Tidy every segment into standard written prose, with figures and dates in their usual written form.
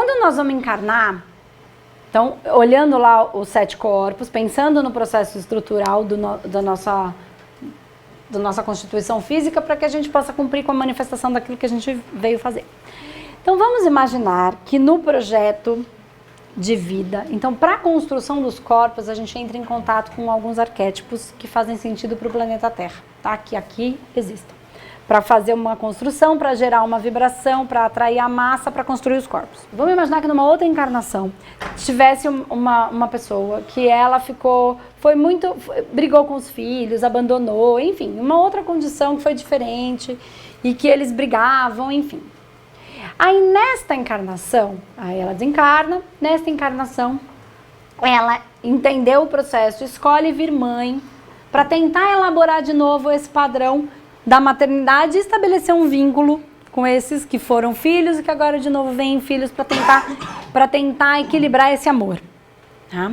Quando nós vamos encarnar, então, olhando lá os 7 corpos, pensando no processo estrutural da nossa constituição física, para que a gente possa cumprir com a manifestação daquilo que a gente veio fazer. Então, vamos imaginar que no projeto de vida, então, para a construção dos corpos, a gente entra em contato com alguns arquétipos que fazem sentido para o planeta Terra, tá? Que aqui existem. Para fazer uma construção, para gerar uma vibração, para atrair a massa, para construir os corpos. Vamos imaginar que numa outra encarnação tivesse uma pessoa que ela brigou com os filhos, abandonou, enfim, uma outra condição que foi diferente e que eles brigavam, enfim. Aí nesta encarnação, aí ela desencarna, nesta encarnação ela entendeu o processo, escolhe vir mãe para tentar elaborar de novo esse padrão da maternidade e estabelecer um vínculo com esses que foram filhos e que agora de novo vêm filhos para tentar equilibrar esse amor. Tá?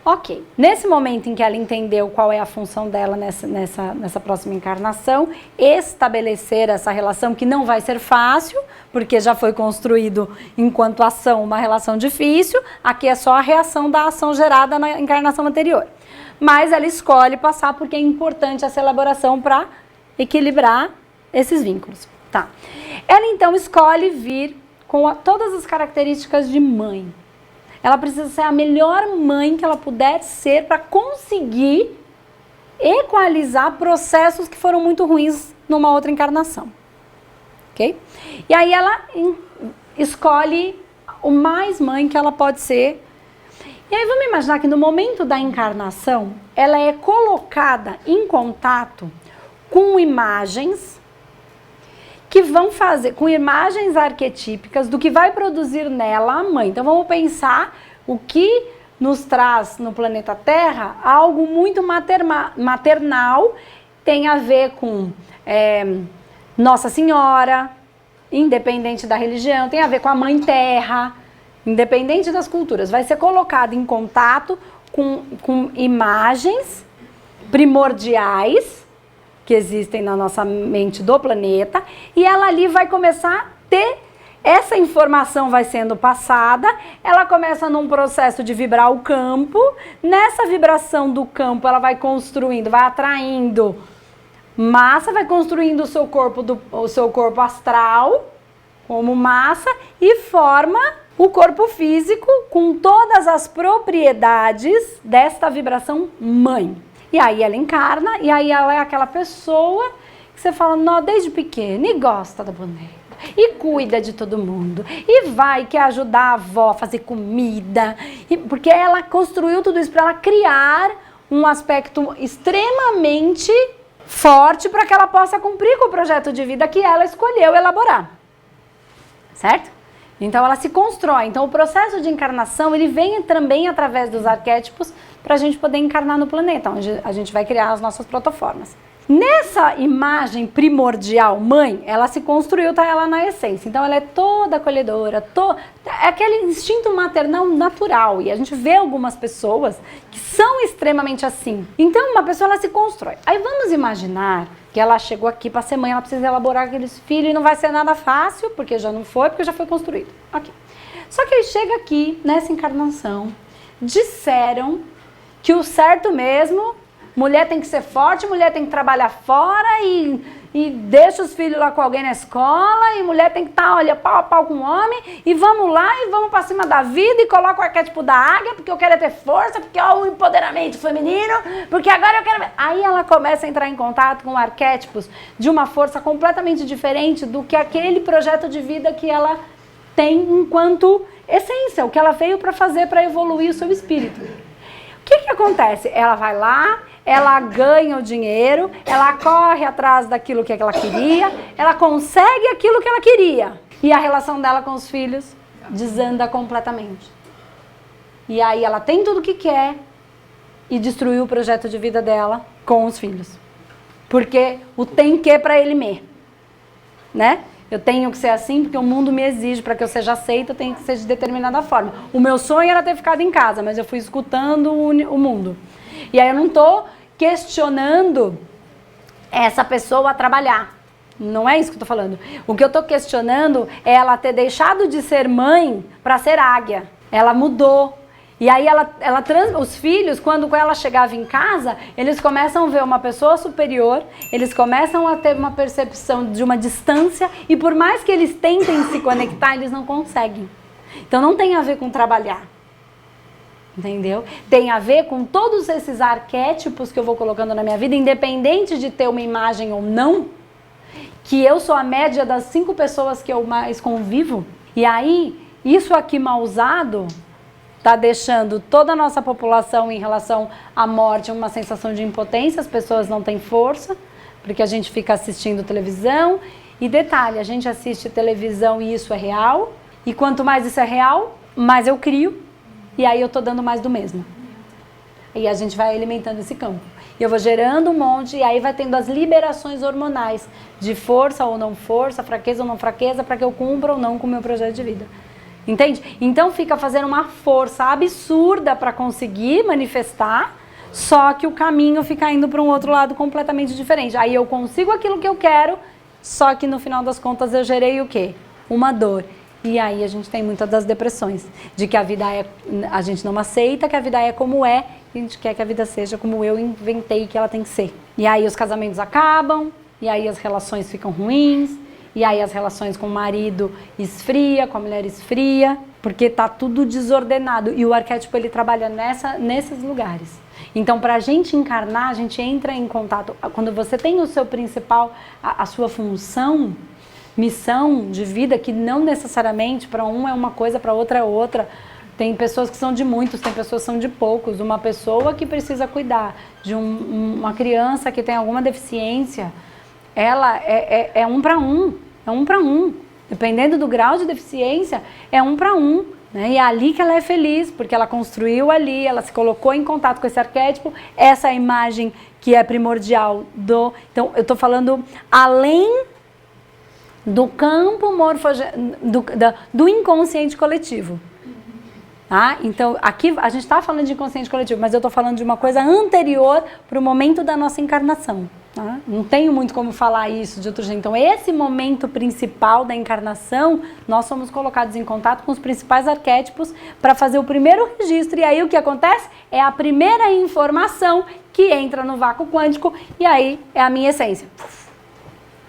Ok, nesse momento em que ela entendeu qual é a função dela nessa próxima encarnação, estabelecer essa relação que não vai ser fácil, porque já foi construído enquanto ação uma relação difícil, aqui é só a reação da ação gerada na encarnação anterior. Mas ela escolhe passar porque é importante essa elaboração para equilibrar esses vínculos. Tá. Ela então escolhe vir com todas as características de mãe. Ela precisa ser a melhor mãe que ela puder ser para conseguir equalizar processos que foram muito ruins numa outra encarnação. Ok? E aí ela escolhe o mais mãe que ela pode ser. E aí vamos imaginar que no momento da encarnação, ela é colocada em contato com imagens que vão fazer, com imagens arquetípicas do que vai produzir nela a mãe. Então vamos pensar o que nos traz no planeta Terra algo muito maternal, tem a ver com Nossa Senhora, independente da religião, tem a ver com a Mãe Terra, independente das culturas. Vai ser colocado em contato com imagens primordiais que existem na nossa mente do planeta, e ela ali vai começar a ter, essa informação vai sendo passada, ela começa num processo de vibrar o campo, nessa vibração do campo ela vai construindo, vai atraindo massa, vai construindo o seu corpo astral como massa e forma o corpo físico com todas as propriedades desta vibração mãe. E aí ela encarna, e aí ela é aquela pessoa que você fala, não, desde pequena, e gosta da boneca, e cuida de todo mundo, e vai quer ajudar a avó a fazer comida, porque ela construiu tudo isso para ela criar um aspecto extremamente forte para que ela possa cumprir com o projeto de vida que ela escolheu elaborar. Certo? Então ela se constrói. Então o processo de encarnação, ele vem também através dos arquétipos para a gente poder encarnar no planeta, onde a gente vai criar as nossas protoformas. Nessa imagem primordial mãe, ela se construiu, tá ela na essência. Então ela é toda acolhedora, é aquele instinto maternal natural. E a gente vê algumas pessoas que são extremamente assim. Então uma pessoa, ela se constrói. Aí vamos imaginar que ela chegou aqui para ser mãe, ela precisa elaborar aqueles filhos e não vai ser nada fácil, porque já não foi, porque já foi construído. Okay. Só que aí chega aqui, nessa encarnação, disseram que o certo mesmo, mulher tem que ser forte, mulher tem que trabalhar fora e deixa os filhos lá com alguém na escola, e mulher tem que estar, olha, pau a pau com o homem, e vamos lá, e vamos pra cima da vida, e coloca o arquétipo da águia, porque eu quero ter força, porque ó, o empoderamento feminino, porque agora eu quero... Aí ela começa a entrar em contato com arquétipos de uma força completamente diferente do que aquele projeto de vida que ela tem enquanto essência, o que ela veio para fazer, para evoluir o seu espírito. O que acontece? Ela vai lá, ela ganha o dinheiro, ela corre atrás daquilo que ela queria, ela consegue aquilo que ela queria. E a relação dela com os filhos desanda completamente. E aí ela tem tudo o que quer e destruiu o projeto de vida dela com os filhos. Porque o tem que para ele me, né? Eu tenho que ser assim porque o mundo me exige, para que eu seja aceita, eu tenho que ser de determinada forma. O meu sonho era ter ficado em casa, mas eu fui escutando o mundo. E aí eu não estou questionando essa pessoa a trabalhar. Não é isso que eu tô falando. O que eu tô questionando é ela ter deixado de ser mãe para ser águia. Ela mudou. E aí os filhos, quando ela chegava em casa, eles começam a ver uma pessoa superior, eles começam a ter uma percepção de uma distância e por mais que eles tentem se conectar, eles não conseguem. Então não tem a ver com trabalhar. Entendeu? Tem a ver com todos esses arquétipos que eu vou colocando na minha vida, independente de ter uma imagem ou não, que eu sou a média das 5 pessoas que eu mais convivo. E aí, isso aqui mal usado está deixando toda a nossa população em relação à morte uma sensação de impotência, as pessoas não têm força, porque a gente fica assistindo televisão. E detalhe, a gente assiste televisão e isso é real, e quanto mais isso é real, mais eu crio, e aí eu tô dando mais do mesmo. E a gente vai alimentando esse campo. E eu vou gerando um monte, e aí vai tendo as liberações hormonais, de força ou não força, fraqueza ou não fraqueza, para que eu cumpra ou não com o meu projeto de vida. Entende? Então fica fazendo uma força absurda para conseguir manifestar, só que o caminho fica indo para um outro lado completamente diferente. Aí eu consigo aquilo que eu quero, só que no final das contas eu gerei o quê? Uma dor. E aí a gente tem muitas das depressões, de que a vida é, a gente não aceita que a vida é como é, e a gente quer que a vida seja como eu inventei que ela tem que ser. E aí os casamentos acabam, e aí as relações ficam ruins, e aí as relações com o marido esfria, com a mulher esfria, porque tá tudo desordenado. E o arquétipo ele trabalha nesses lugares. Então, para a gente encarnar, a gente entra em contato. Quando você tem o seu principal, a sua função, missão de vida, que não necessariamente para um é uma coisa, para outra é outra. Tem pessoas que são de muitos, tem pessoas que são de poucos. Uma pessoa que precisa cuidar de uma criança que tem alguma deficiência, ela é 1 para 1, é 1 para 1. Dependendo do grau de deficiência, é 1 para 1. Né? E é ali que ela é feliz, porque ela construiu ali, ela se colocou em contato com esse arquétipo, essa é a imagem que é primordial do... Então, eu estou falando além do campo do inconsciente coletivo. Tá? Então, aqui a gente está falando de inconsciente coletivo, mas eu estou falando de uma coisa anterior para o momento da nossa encarnação. Tá? Não tenho muito como falar isso de outro jeito. Então, esse momento principal da encarnação, nós somos colocados em contato com os principais arquétipos para fazer o primeiro registro. E aí o que acontece? É a primeira informação que entra no vácuo quântico e aí é a minha essência.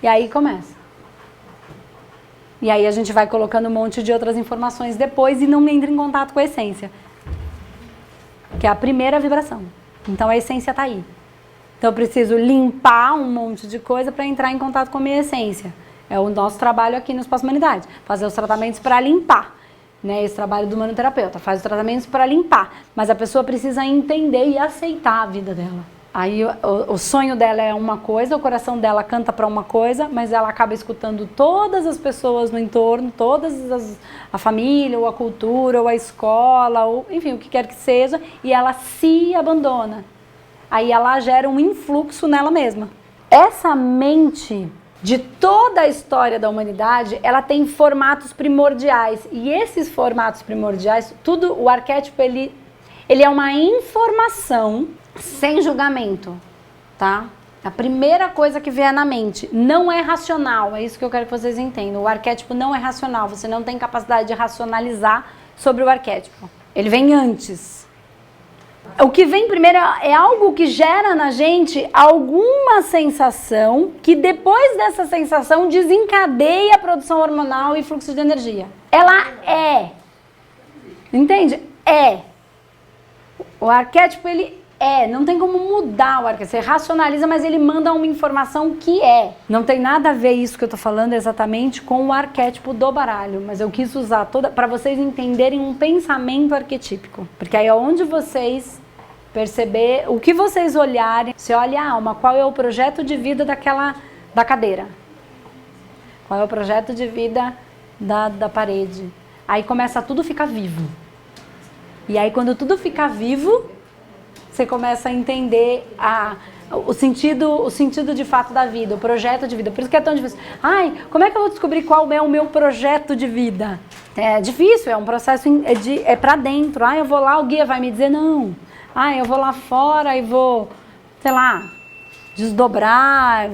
E aí começa. E aí a gente vai colocando um monte de outras informações depois e não entra em contato com a essência. Que é a primeira vibração. Então a essência está aí. Então eu preciso limpar um monte de coisa para entrar em contato com a minha essência. É o nosso trabalho aqui no Espaço Humanidade. Fazer os tratamentos para limpar. Né? Esse trabalho do manoterapeuta. Faz os tratamentos para limpar. Mas a pessoa precisa entender e aceitar a vida dela. Aí o sonho dela é uma coisa, o coração dela canta para uma coisa, mas ela acaba escutando todas as pessoas no entorno, a família, ou a cultura, ou a escola, ou enfim, o que quer que seja, e ela se abandona. Aí ela gera um influxo nela mesma. Essa mente de toda a história da humanidade, ela tem formatos primordiais. E esses formatos primordiais, o arquétipo, ele é uma informação sem julgamento, tá? A primeira coisa que vier na mente não é racional, é isso que eu quero que vocês entendam. O arquétipo não é racional, você não tem capacidade de racionalizar sobre o arquétipo. Ele vem antes. O que vem primeiro é algo que gera na gente alguma sensação que depois dessa sensação desencadeia a produção hormonal e fluxo de energia. Ela é. Entende? É. O arquétipo, ele não tem como mudar o arquétipo. Você racionaliza, mas ele manda uma informação que é. Não tem nada a ver isso que eu tô falando exatamente com o arquétipo do baralho, mas eu quis usar para vocês entenderem um pensamento arquetípico. Porque aí é onde vocês perceber, o que vocês olharem, você olha a alma, qual é o projeto de vida da cadeira? Qual é o projeto de vida da parede? Aí começa tudo a ficar vivo. E aí quando tudo fica vivo, você começa a entender o sentido de fato da vida, o projeto de vida. Por isso que é tão difícil. Ai, como é que eu vou descobrir qual é o meu projeto de vida? É difícil, é um processo, é pra dentro. Eu vou lá, o guia vai me dizer não. Eu vou lá fora e vou, sei lá, desdobrar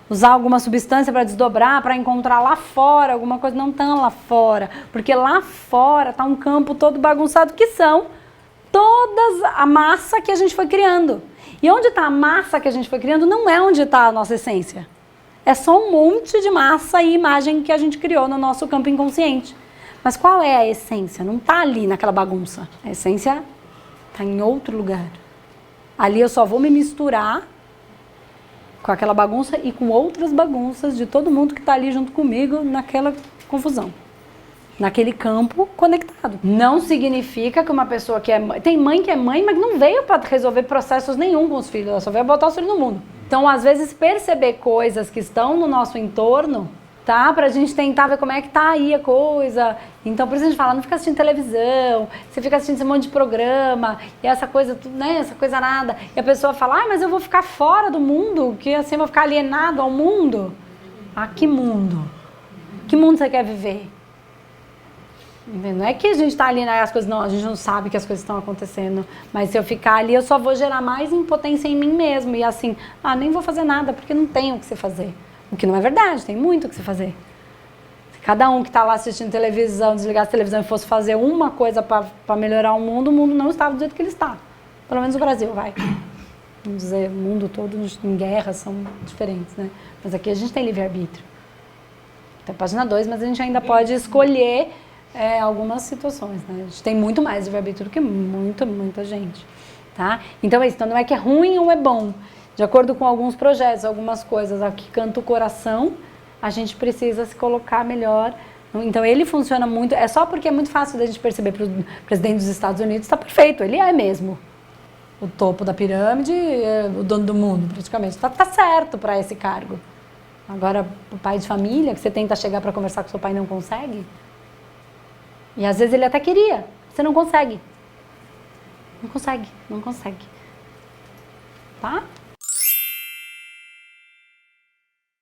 usar alguma substância para desdobrar, para encontrar lá fora alguma coisa. Não estão lá fora, porque lá fora está um campo todo bagunçado, que são todas a massa que a gente foi criando. E onde está a massa que a gente foi criando não é onde está a nossa essência. É só um monte de massa e imagem que a gente criou no nosso campo inconsciente. Mas qual é a essência? Não está ali naquela bagunça. A essência está em outro lugar. Ali eu só vou me misturar com aquela bagunça e com outras bagunças de todo mundo que está ali junto comigo naquela confusão. Naquele campo conectado. Não significa que uma pessoa que é mãe... Tem mãe que é mãe, mas não veio para resolver processos nenhum com os filhos. Ela só veio botar os filhos no mundo. Então, às vezes, perceber coisas que estão no nosso entorno, tá? Pra gente tentar ver como é que tá aí a coisa. Então, por isso a gente fala, não fica assistindo televisão, você fica assistindo esse monte de programa, e essa coisa, né, essa coisa nada. E a pessoa fala, mas eu vou ficar fora do mundo, que assim eu vou ficar alienado ao mundo. Ah, que mundo? Que mundo você quer viver? Não é que a gente está ali nas coisas, não, a gente não sabe que as coisas estão acontecendo, mas se eu ficar ali eu só vou gerar mais impotência em mim mesmo, e assim, nem vou fazer nada porque não tem o que se fazer. O que não é verdade, tem muito o que se fazer. Se cada um que está lá assistindo televisão, desligasse a televisão e fosse fazer uma coisa para melhorar o mundo não estava do jeito que ele está. Pelo menos o Brasil, vai. Vamos dizer, o mundo todo em guerra são diferentes, né? Mas aqui a gente tem livre-arbítrio. Tem página 2, mas a gente ainda pode escolher algumas situações, né? A gente tem muito mais livre-arbítrio do que muita gente, tá? Então é isso, então não é que é ruim ou é bom. De acordo com alguns projetos, algumas coisas, aqui canta o coração, a gente precisa se colocar melhor. Então ele funciona muito, é só porque é muito fácil da gente perceber para o presidente dos Estados Unidos, está perfeito, ele é mesmo o topo da pirâmide, o dono do mundo praticamente, tá certo para esse cargo. Agora, o pai de família, que você tenta chegar para conversar com seu pai e não consegue, e às vezes ele até queria, você não consegue. Não consegue. Tá?